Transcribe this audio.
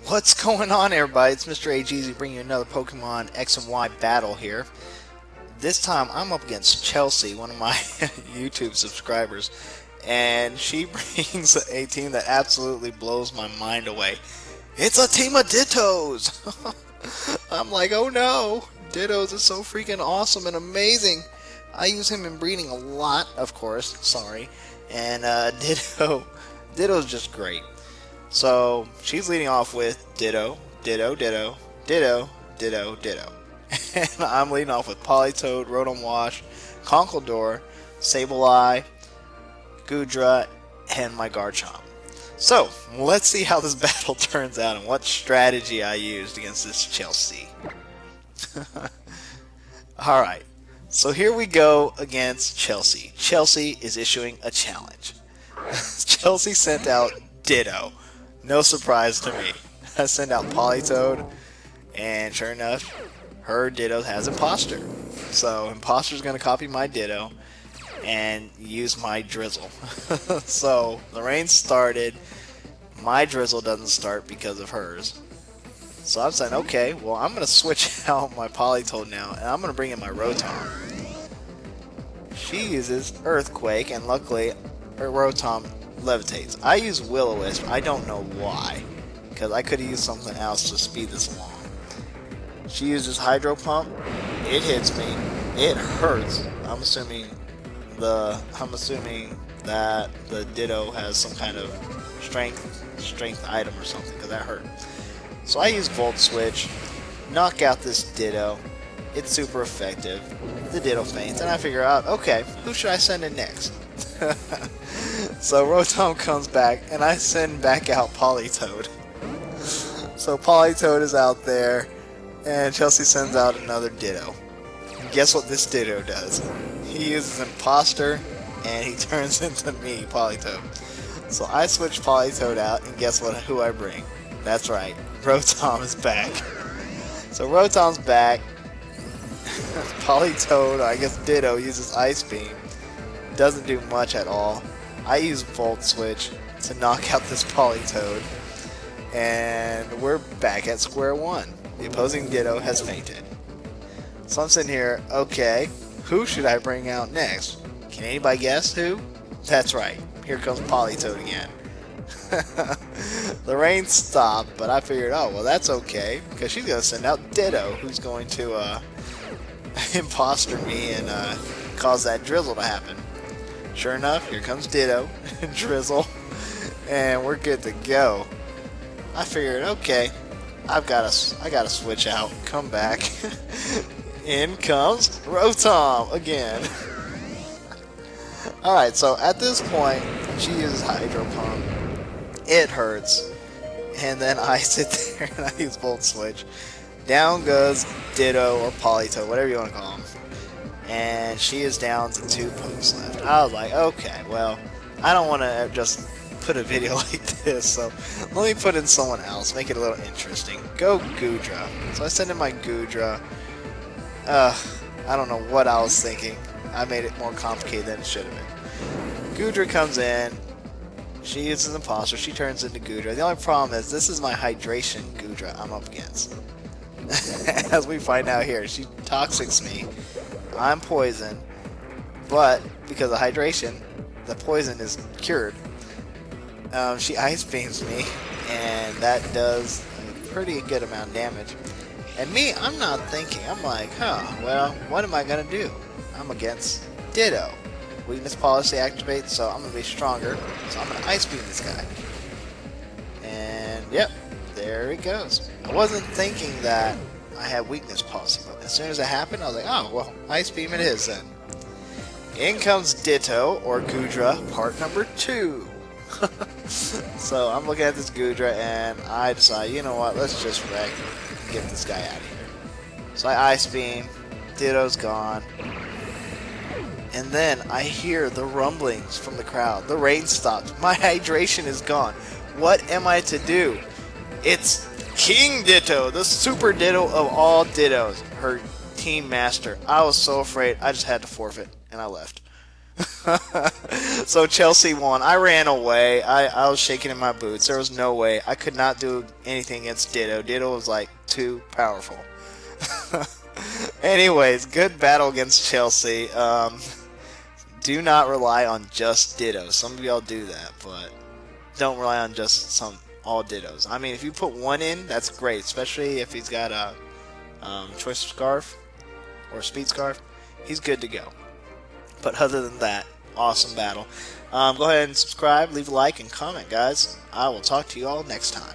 What's going on, everybody? It's MrAGeezie bringing you another Pokemon X and Y battle here. This time I'm up against Chelsea, one of my YouTube subscribers, and she brings a team that absolutely blows my mind away. It's a team of Dittos! I'm like, oh no! Dittos is so freaking awesome and amazing! I use him in breeding a lot, of course, sorry, and Ditto's just great. So she's leading off with Ditto, Ditto, Ditto, Ditto, Ditto, Ditto. And I'm leading off with Politoed, Rotom Wash, Conkeldurr, Sableye, Goodra, and my Garchomp. So, let's see how this battle turns out and what strategy I used against this Chelsea. Alright, so here we go against Chelsea. Chelsea is issuing a challenge. Chelsea sent out Ditto. No surprise to me. I send out Politoed, and sure enough, her Ditto has Imposter. So Imposter's going to copy my Ditto and use my Drizzle. So the rain started. My Drizzle doesn't start because of hers. So I'm saying, okay, well, I'm going to switch out my Politoed now, and I'm going to bring in my Rotom. She uses Earthquake, and luckily, her Rotom levitates. I use Will-O-Wisp. I don't know why, because I could have used something else to speed this along. She uses Hydro Pump. It hits me. It hurts. I'm assuming that the Ditto has some kind of strength item or something, because that hurt. So I use Volt Switch, knock out this Ditto. It's super effective. The Ditto faints, and I figure out, okay, who should I send in next? So Rotom comes back, and I send back out Politoed. So Politoed is out there, and Chelsea sends out another Ditto. And guess what this Ditto does? He uses Imposter, and he turns into me, Politoed. So I switch Politoed out, and guess what? Who I bring? That's right, Rotom is back. So Rotom's back. Politoed, I guess Ditto, uses Ice Beam. Doesn't do much at all. I use Volt Switch to knock out this Politoed, and we're back at square one. The opposing Ditto has fainted. So I'm sitting here, okay, who should I bring out next? Can anybody guess who? That's right, here comes Politoed again. The rain stopped, but I figured, oh, well, that's okay, because she's going to send out Ditto, who's going to imposter me and cause that Drizzle to happen. Sure enough, here comes Ditto, Drizzle, and we're good to go. I figured, okay, I gotta switch out, come back. In comes Rotom again. Alright, so at this point, she uses Hydro Pump. It hurts. And then I sit there and I use Volt Switch. Down goes Ditto or Politoed, whatever you want to call them. And she is down to 2 pokes left. I was like, okay, well, I don't want to just put a video like this, so let me put in someone else, make it a little interesting. Go Goodra. So I send in my Goodra. I don't know what I was thinking. I made it more complicated than it should have been. Goodra comes in. She uses an Imposter. She turns into Goodra. The only problem is this is my Hydration Goodra I'm up against. As we find out here, she Toxics me. I'm poisoned, but because of hydration, the poison is cured. She Ice Beams me, and that does a pretty good amount of damage. And me, I'm not thinking. I'm like, well, what am I going to do? I'm against Ditto. Weakness policy activates, so I'm going to be stronger. So I'm going to Ice Beam this guy. And, yep, there it goes. I wasn't thinking that I had weakness policy, but as soon as it happened, I was like, oh, well, Ice Beam it is then. In comes Ditto, or Goodra, part number 2. So I'm looking at this Goodra, and I decide, you know what, let's just wreck and get this guy out of here. So I Ice Beam, Ditto's gone, and then I hear the rumblings from the crowd. The rain stops. My hydration is gone. What am I to do? It's King Ditto, the super Ditto of all Dittos, her team master. I was so afraid, I just had to forfeit, and I left. So Chelsea won. I ran away. I was shaking in my boots. There was no way. I could not do anything against Ditto. Ditto was like too powerful. Anyways, good battle against Chelsea. Do not rely on just Ditto. Some of y'all do that, but don't rely on just all Dittos. I mean, if you put one in, that's great, especially if he's got a choice scarf or speed scarf. He's good to go. But other than that, awesome battle. Go ahead and subscribe, leave a like, and comment, guys. I will talk to you all next time.